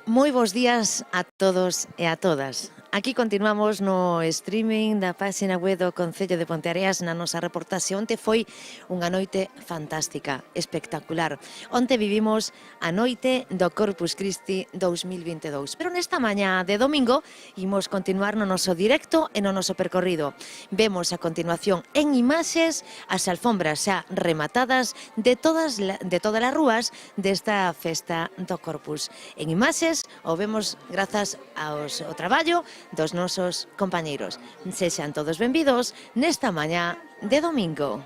Moi bons días a todos e a todas. Aquí continuamos no streaming da páxina web do Concello de Ponteareas na nosa reportaxe. Onte foi unha noite fantástica, espectacular. Onte vivimos a noite do Corpus Christi 2022. Pero nesta mañá de domingo imos continuar no noso directo e no noso percorrido. Vemos a continuación en imaxes as alfombras xa rematadas de todas as rúas desta festa do Corpus. En imaxes o vemos grazas ao traballo dos nosos compañeiros. Sexan todos benvidos nesta mañá de domingo.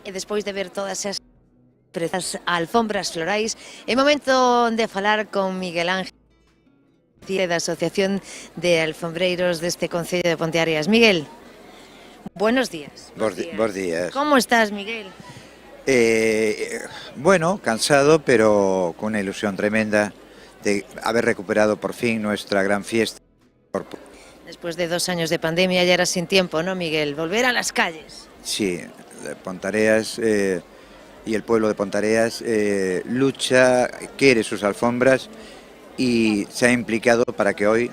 e despois de ver todas as prezas alfombras florais, é momento de falar con Miguel Ángel da Asociación de Alfombreiros deste Concello de Ponteareas. Miguel, buenos días. Bos días. ¿Cómo estás, Miguel? Bueno, cansado, pero con una ilusión tremenda de haber recuperado por fin nuestra gran fiesta. Después de 2 años de pandemia ya era sin tiempo, ¿no, Miguel? Volver a las calles. Sí, Pontareas y el pueblo de Pontareas lucha, quiere sus alfombras y se ha implicado para que hoy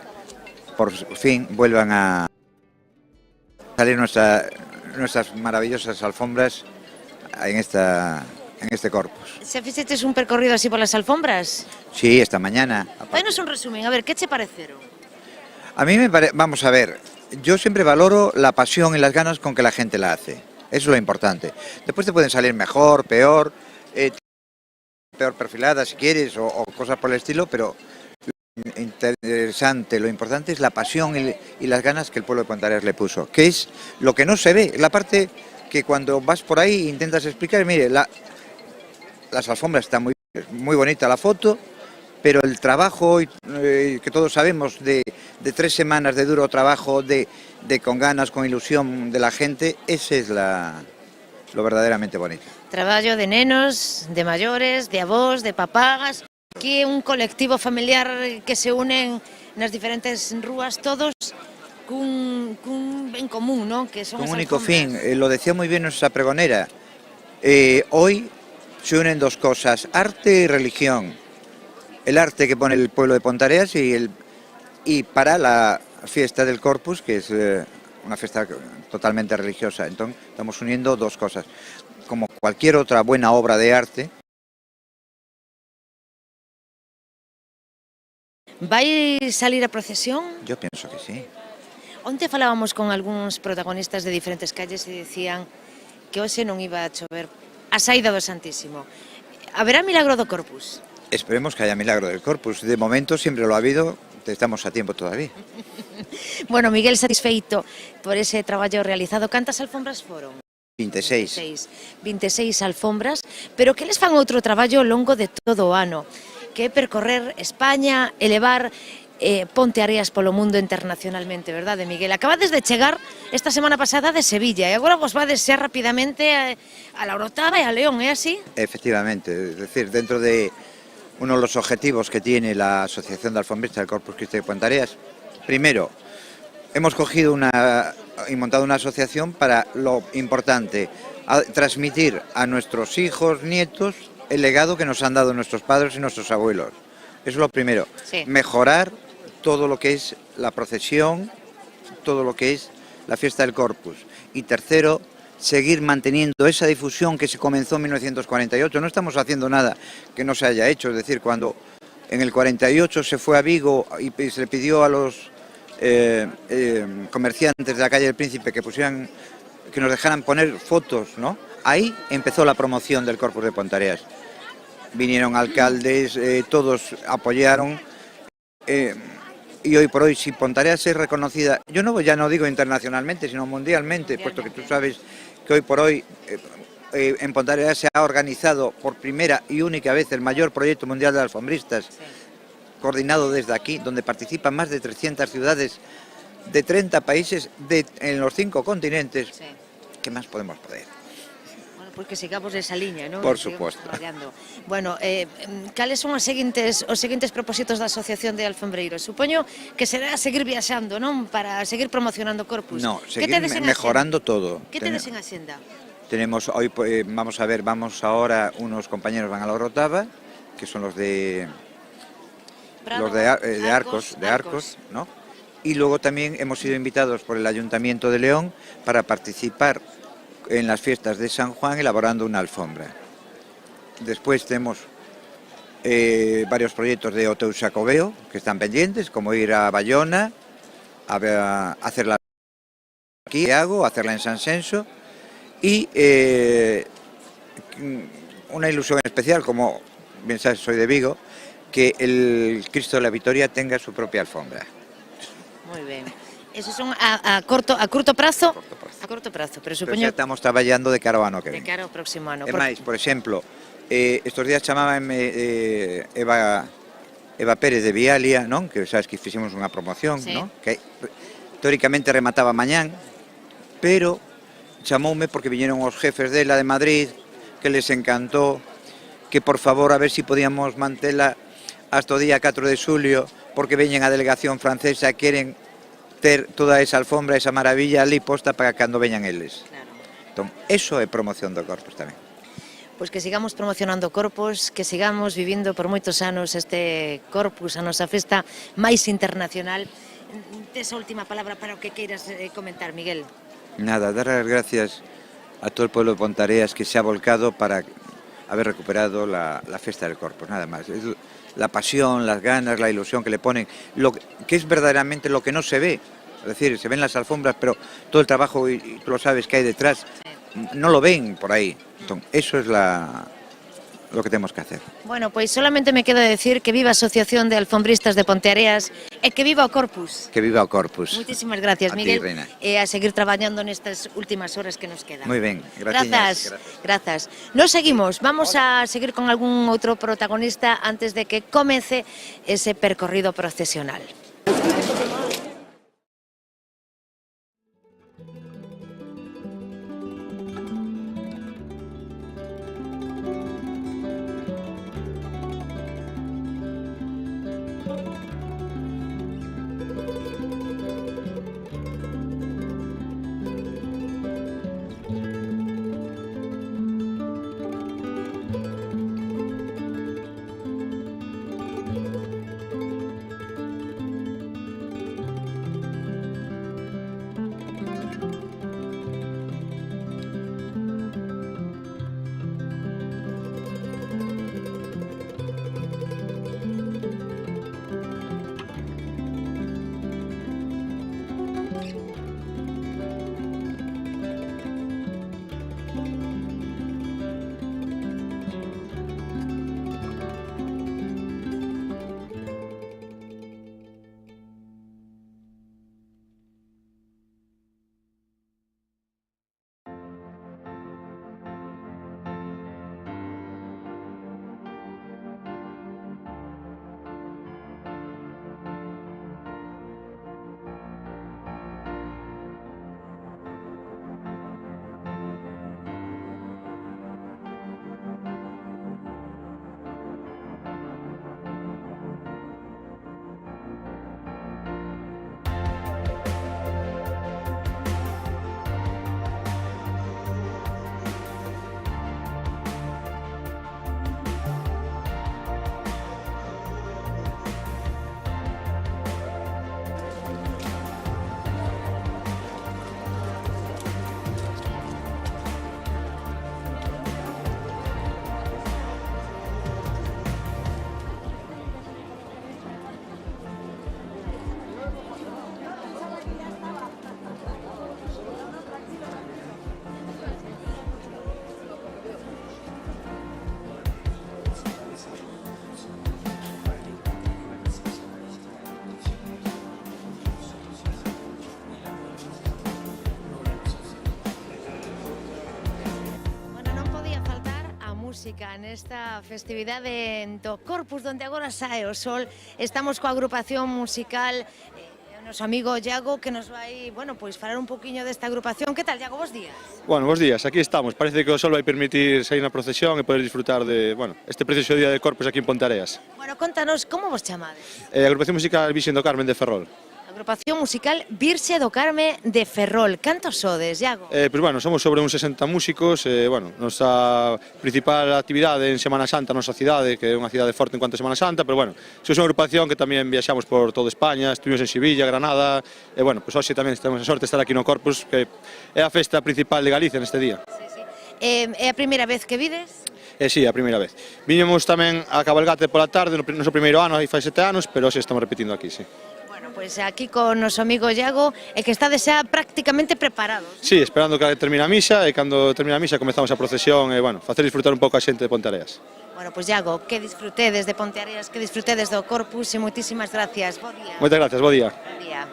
por fin vuelvan a salir nuestras maravillosas alfombras en este corpus. ¿Se fixeches un percorrido así por las alfombras? Sí, esta mañana. Danos un resumen, a ver, ¿qué te pareceron? A mí me parece, vamos a ver, yo siempre valoro la pasión y las ganas con que la gente la hace. Eso es lo importante. Después te pueden salir mejor, peor perfilada si quieres o cosas por el estilo, pero lo interesante, lo importante es la pasión y las ganas que el pueblo de Pontareas le puso, que es lo que no se ve, la parte que cuando vas por ahí intentas explicar. Mire, las alfombras están muy bonita la foto, pero el trabajo que todos sabemos de 3 semanas de duro trabajo, de con ganas, con ilusión de la gente, ese es lo verdaderamente bonito. Traballo de nenos, de maiores, de avós, de papás, aquí un colectivo familiar que se unen nas diferentes rúas todos cun ben común, ¿no? Que son un as único alfombras. fin, lo decía muy bien nuestra pregonera, hoy se unen dos cosas, arte y religión. El arte que pone el pueblo de Pontareas y para la fiesta del Corpus, que es una fiesta totalmente religiosa. Entonces estamos uniendo dos cosas. Como cualquier otra buena obra de arte. Vai salir a procesión? Yo pienso que sí. Onte falábamos con algúns protagonistas de diferentes calles e dicían que hoxe non iba a chover a saída do Santísimo. Haberá milagro do Corpus? Esperemos que haya milagro del Corpus. De momento siempre lo ha habido, estamos a tiempo todavía. Bueno, Miguel, satisfeito por ese traballo realizado. Cantas alfombras foron? 26. 26 alfombras, pero que les fan outro traballo ao longo de todo o ano, que é percorrer España, elevar Ponteareas polo mundo internacionalmente, verdade, Miguel? Acabades de chegar esta semana pasada de Sevilla e agora vos vades xa rapidamente a La Orotava e a León, é así? Efectivamente, es decir, dentro de uno de los objetivos que tiene la Asociación de Alfombristas del Corpus Christi de Pontareas, primero, hemos cogido y montado una asociación para lo importante, transmitir a nuestros hijos, nietos, el legado que nos han dado nuestros padres y nuestros abuelos. Eso es lo primero. Sí. Mejorar todo lo que es la procesión, todo lo que es la fiesta del Corpus. Y tercero, seguir manteniendo esa difusión que se comenzó en 1948. No estamos haciendo nada que no se haya hecho. Es decir, cuando en el 48 se fue a Vigo y se le pidió a los comerciantes de la calle del Príncipe que nos dejaran poner fotos, ¿no? Ahí empezó la promoción del Corpus de Pontareas. Vinieron alcaldes, todos apoyaron, y hoy por hoy, si Pontareas es reconocida, ya no digo internacionalmente, sino mundialmente, puesto que tú sabes que hoy por hoy en Pontareas se ha organizado por primera y única vez el mayor proyecto mundial de alfombristas, sí, coordinado desde aquí, donde participan más de 300 ciudades de 30 países en los 5 continentes. Sí. ¿Qué más podemos pedir? Bueno, pues que sigamos esa liña, ¿no? Por supuesto. Bueno, cales son os seguintes propósitos da Asociación de Alfombreiros? Supoño que será seguir viaxando, non? Para seguir promocionando Corpus. No, seguir mejorando todo. ¿Qué tedes en Hacienda? Tenemos hoy, vamos ahora, unos compañeros van a La Orotava, que son los de Arcos, ¿no? Y luego también hemos sido invitados por el Ayuntamiento de León para participar en las fiestas de San Juan elaborando una alfombra. Después tenemos varios proyectos de Oteu Xacobeo que están pendientes, como ir a Bayona, a hacerla aquí, hacerla en San Senso, y una ilusión especial, como bien sabes, soy de Vigo, que el Cristo de la Victoria tenga su propia alfombra. Muy bien. Esos son a corto plazo. A corto prazo, pero Pero supoño xa estamos traballando de cara ao ano que de ven. cara ao próximo ano. E máis, por exemplo, estes días chamábanme Eva Pérez de Vialia, non? Que sabes que fixemos unha promoción, Sí. non? Que teóricamente remataba mañán, pero chamoume porque viñeron os jefes dela de Madrid, que les encantó, que por favor a ver si podíamos mantela hasta o día 4 de xulio, porque veñen a delegación francesa e queren ter toda esa alfombra, esa maravilla ali posta para cando veñan eles. Claro. Entón, eso é promoción do Corpus tamén. Pois que sigamos promocionando Corpus, que sigamos vivindo por moitos anos este Corpus, a nosa festa máis internacional. Tes a última palabra para o que queiras comentar, Miguel. Nada, dar as gracias a todo el pueblo de Pontareas que se ha volcado para haber recuperado la fiesta del Corpus, nada más. Es la pasión, las ganas, la ilusión que le ponen, lo que es verdaderamente lo que no se ve. Es decir, se ven las alfombras, pero todo el trabajo, y tú lo sabes, que hay detrás, no lo ven por ahí. Entonces, eso es lo que tenemos que hacer. Bueno, pois solamente me queda decir que viva a Asociación de Alfombristas de Ponteareas e que viva o Corpus. Que viva o Corpus. Moitísimas gracias, A ti, Miguel, Reina. e a seguir traballando nestas últimas horas que nos quedan. Muy bien, gracias. Grazas. Nos seguimos, vamos a seguir con algún outro protagonista antes de que comece ese percorrido procesional. música nesta festividade do Corpus, donde agora sae o sol. Estamos coa agrupación musical o noso amigo Iago, que nos vai, bueno, pois falar un poquinho desta agrupación. Que tal, Iago? Bos días. Bueno, bos días, aquí estamos. Parece que o sol vai permitir sair na procesión e poder disfrutar de, bueno, este precioso día de Corpus aquí en Pontareas. Bueno, contanos, como vos chamades? A agrupación musical Virxe do Carmen de Ferrol. Agrupación musical Virxe do Carme de Ferrol. Cantos sodes, Iago? Pois bueno, somos sobre uns 60 músicos, bueno, nosa principal actividade en Semana Santa, nosa cidade, que é unha cidade forte en cuanto a Semana Santa, pero bueno, somos unha agrupación que tamén viaxamos por toda España, estuvimos en Sevilla, Granada, e bueno, pois hoxe tamén temos a sorte de estar aquí no Corpus, que é a festa principal de Galicia neste día. Sí, sí. É a primeira vez que vides? Sí, a primeira vez. Viñemos tamén a cabalgate pola tarde, no noso primeiro ano, aí fai 7 anos, pero hoxe estamos repetindo aquí, sí. Pois aquí con noso amigo Iago, e que estades xa prácticamente preparados. Sí, esperando que termine a misa, e cando termine a misa comezamos a procesión e, bueno, facer disfrutar un pouco a xente de Pontareas. Bueno, pois Iago, que disfrutedes de Ponteareas, que disfrutedes do Corpus, e moitísimas gracias. Bo día. Moitas gracias, bo día. Bo día.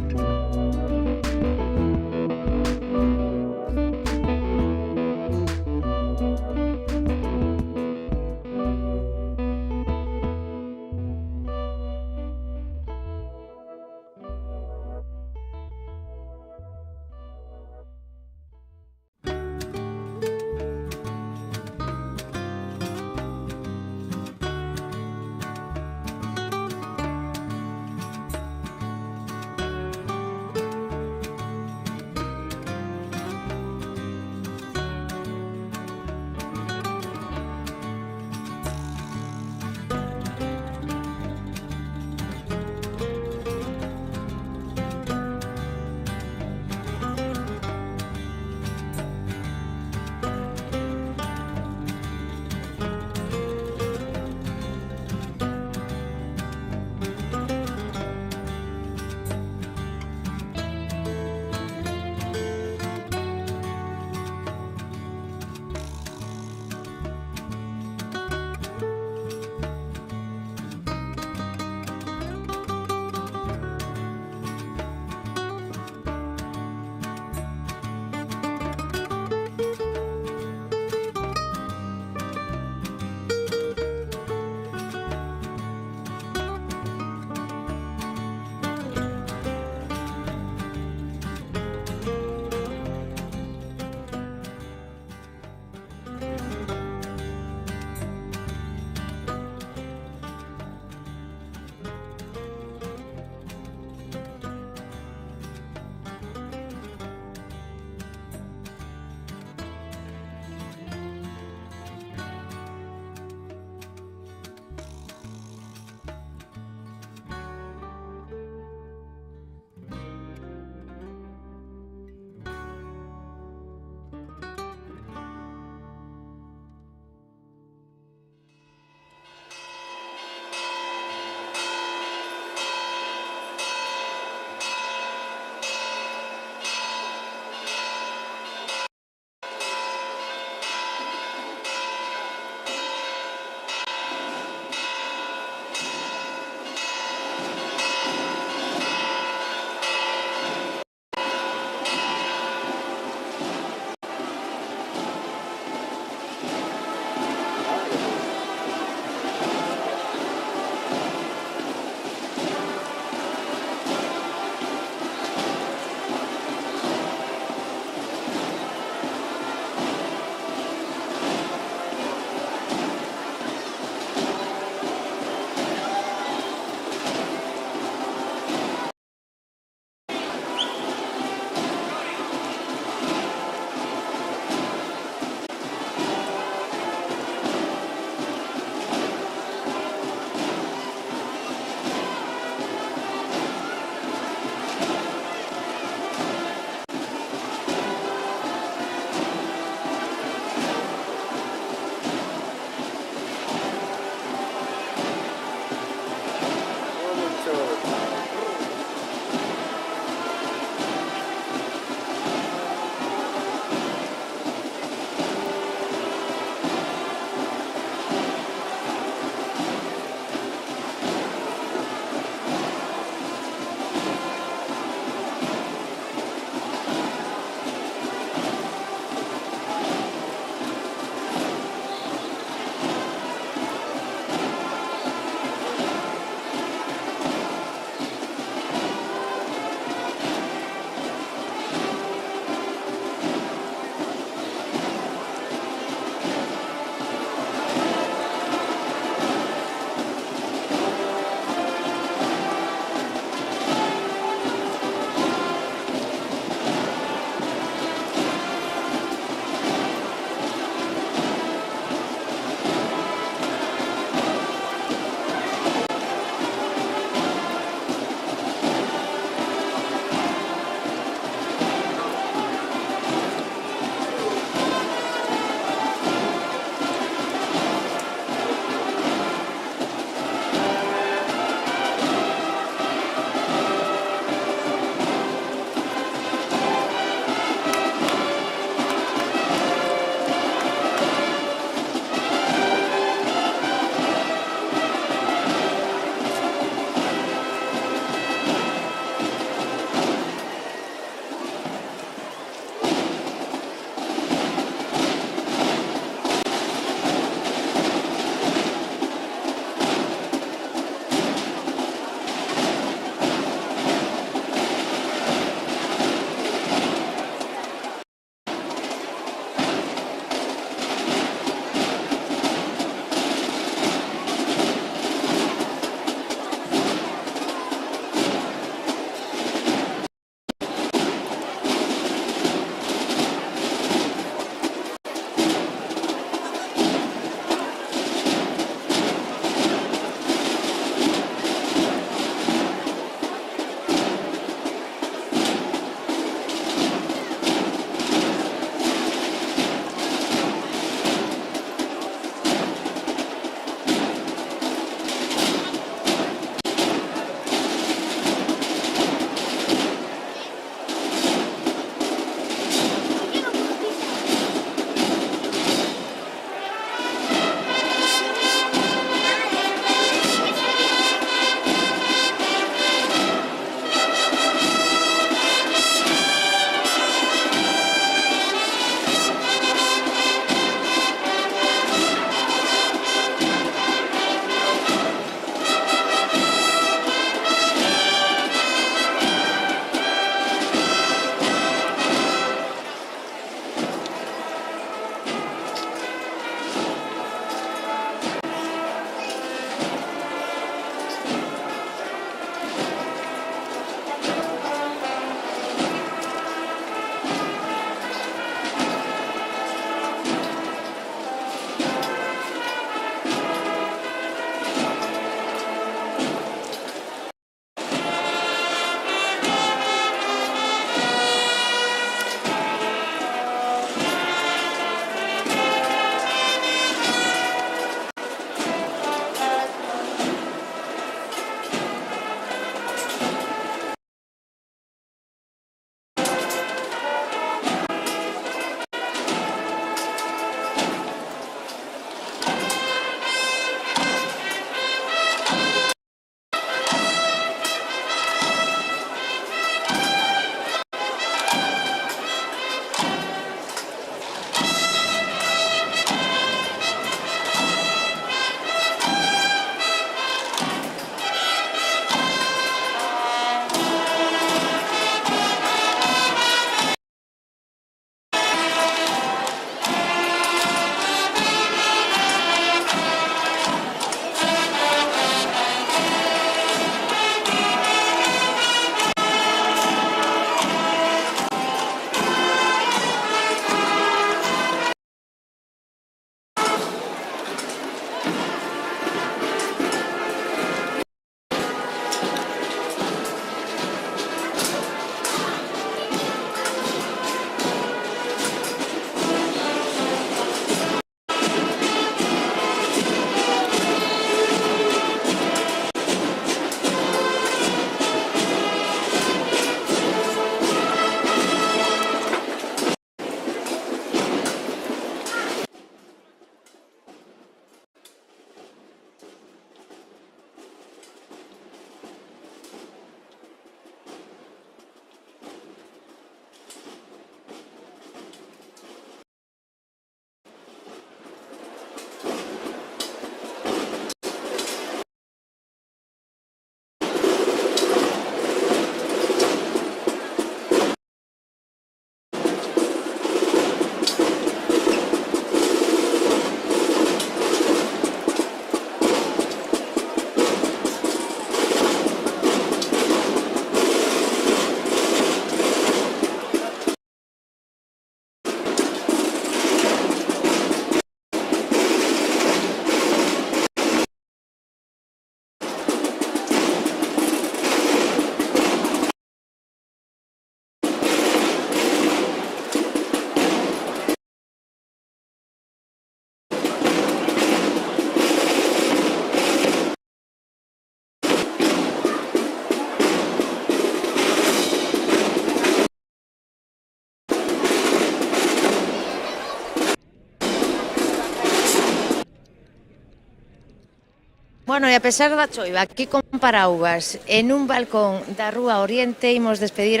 Bueno, e a pesar da choiva, aquí con paraugas, en un balcón da Rúa Oriente, imos despedir.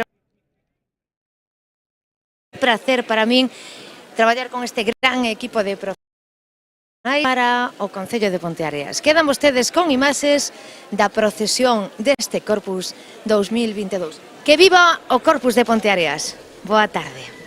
Placer para min traballar con este gran equipo de profesionais para o Concello de Ponteareas. Quedan vostedes con imaxes da procesión deste Corpus 2022. Que viva o Corpus de Ponteareas. Boa tarde.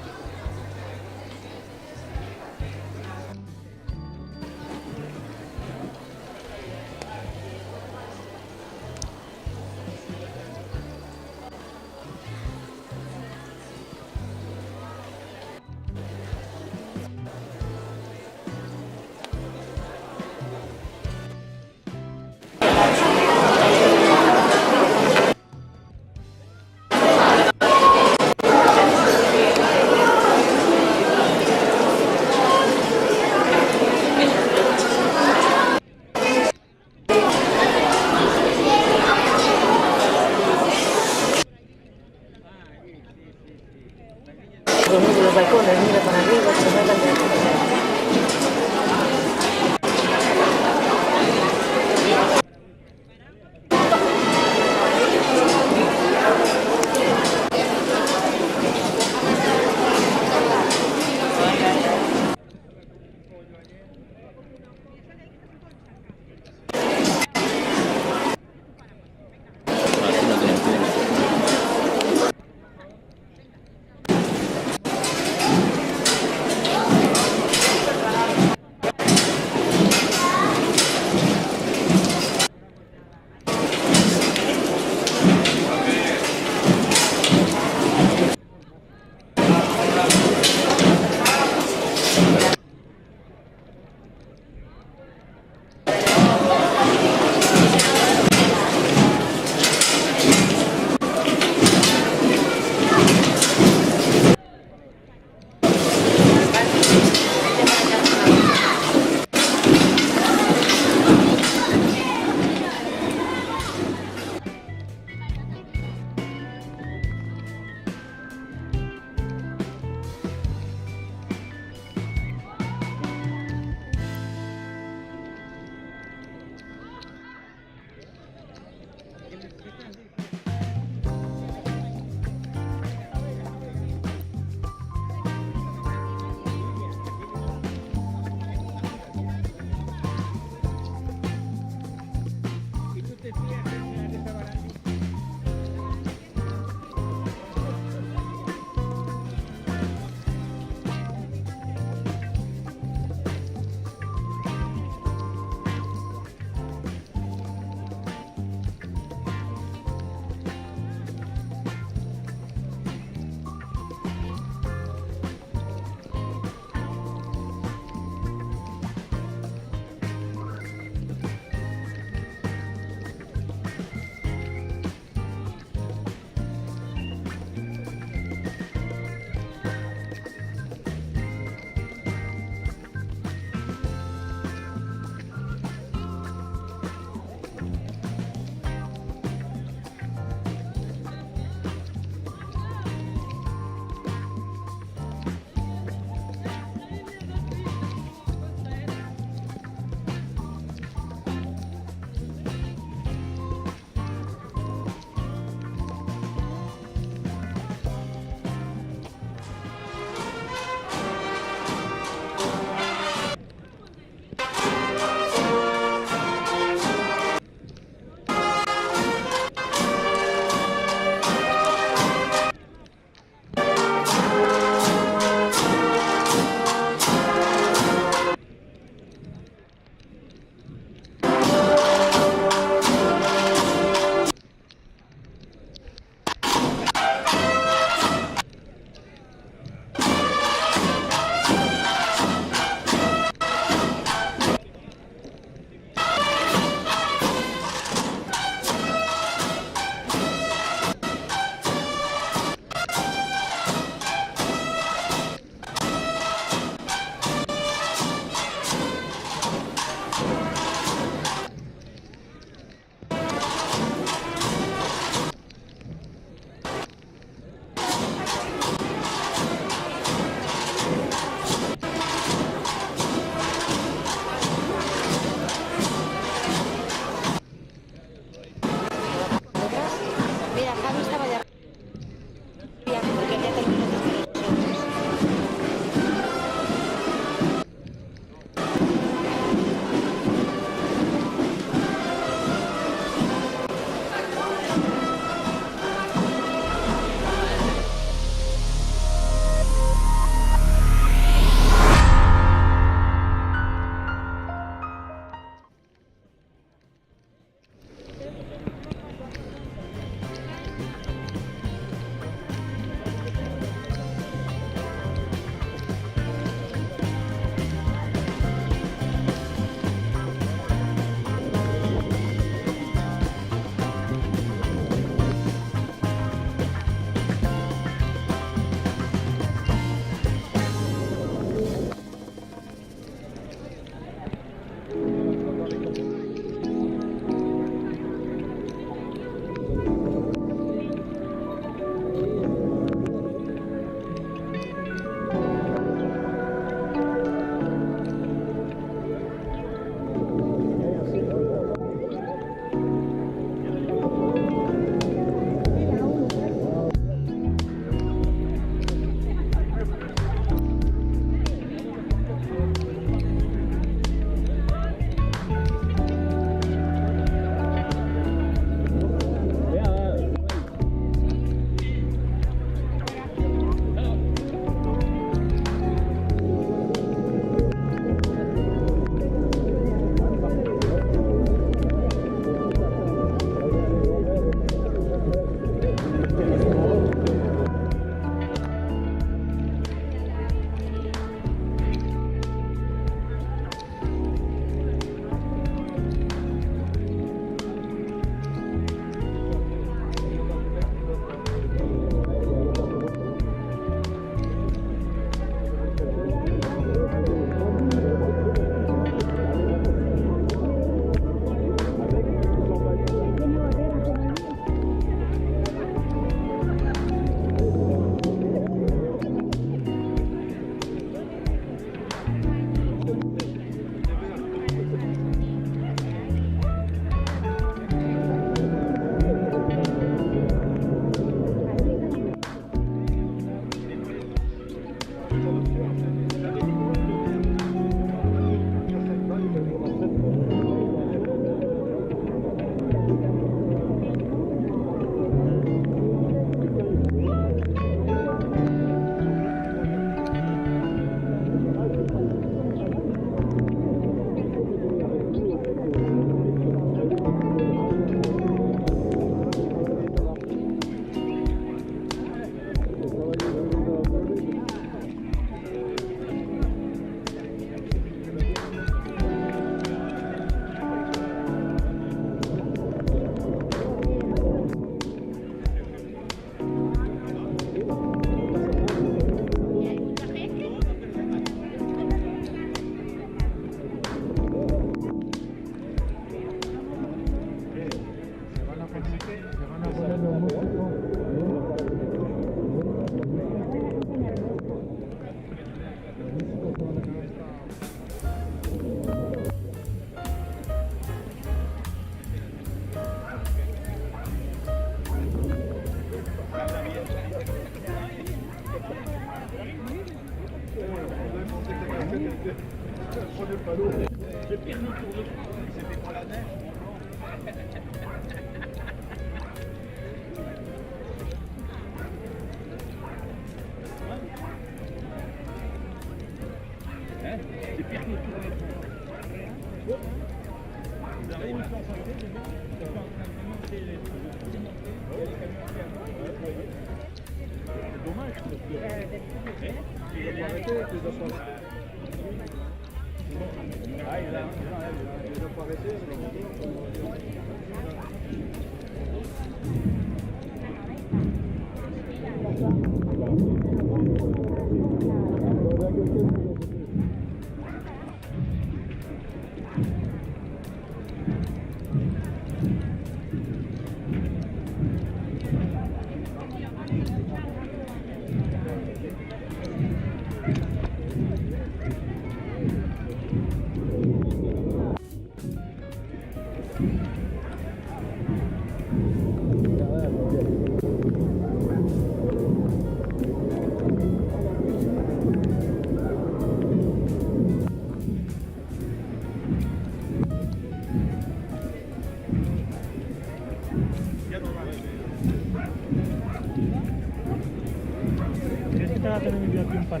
Esta también envió aquí un par.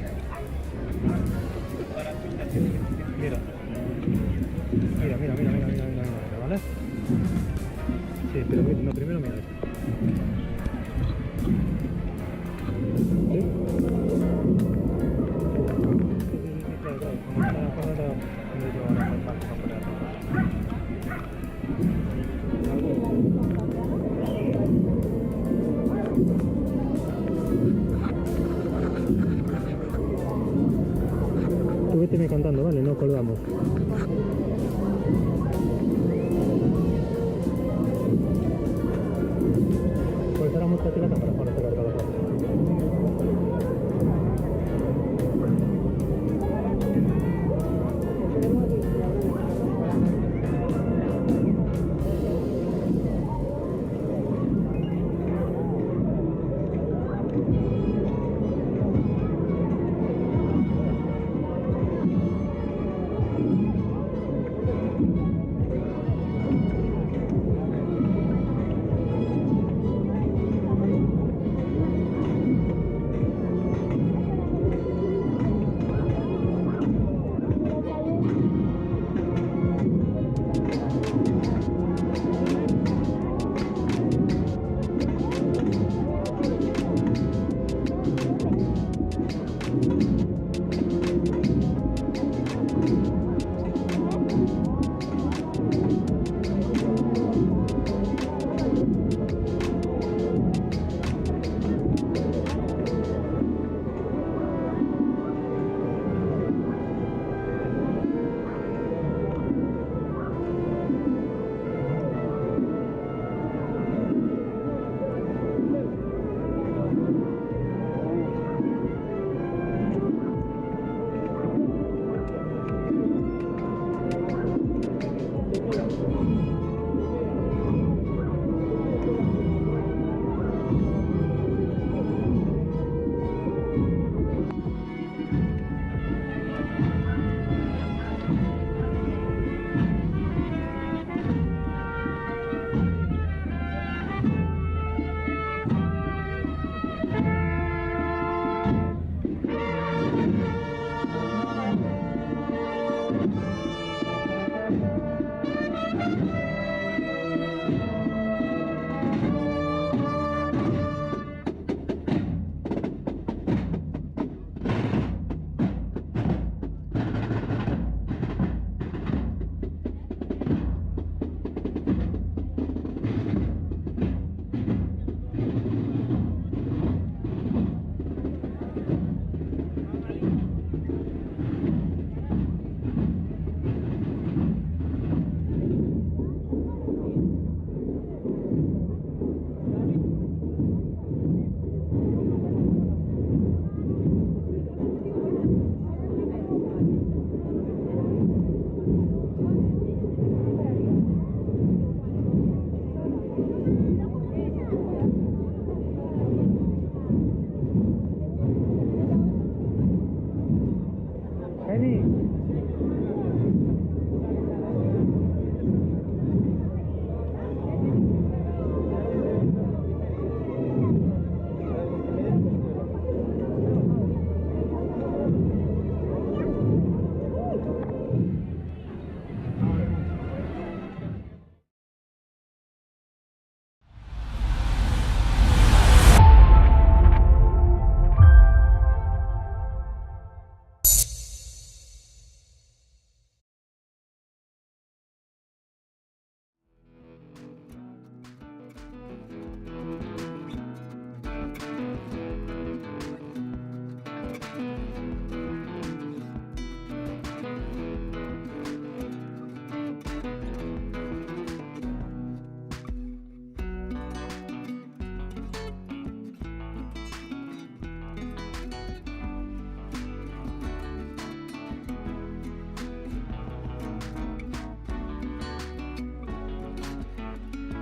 Mira. Mira, ¿vale? Sí, pero no, primero mira esto. ¿Sí? Claro, como está la cámara, donde yo ahora por parte para poner. Tú vete cantando, ¿vale? No colgamos. Pues ahora mucha tira para afuera.